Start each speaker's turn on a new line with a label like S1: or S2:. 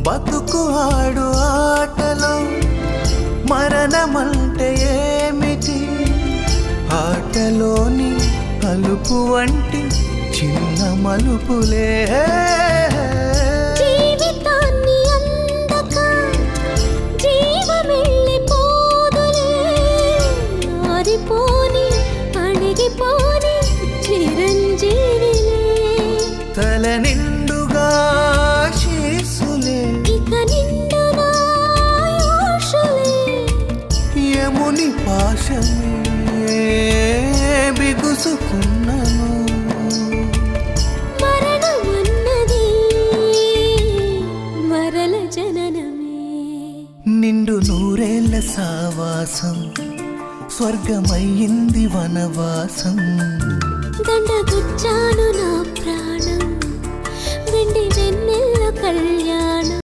S1: బతుకు ఆడు ఆటలో మరణమంటే ఏమిటి? ఆటలోని అలుపు వంటి చిన్న మలుపులే
S2: జీవితాన్ని అందక జీవమెళ్ళిపోదులే, ఆరిపోని అణిగిపోని చిరంజీవిలే.
S1: తల నిండుగా శీసులే,
S2: ఇక నిండుగా ఆశలే.
S1: యముని పాశమే బిగుసుకున్నను.
S2: మరణమన్నది మరల జననమే.
S1: నిండు నూరేళ్ల సావాసం స్వర్గమయ్యింది వనవాసం.
S2: దండగుచ్చాను నా ప్రాణం, వెండి వెన్నెల్ల కళ్యాణం.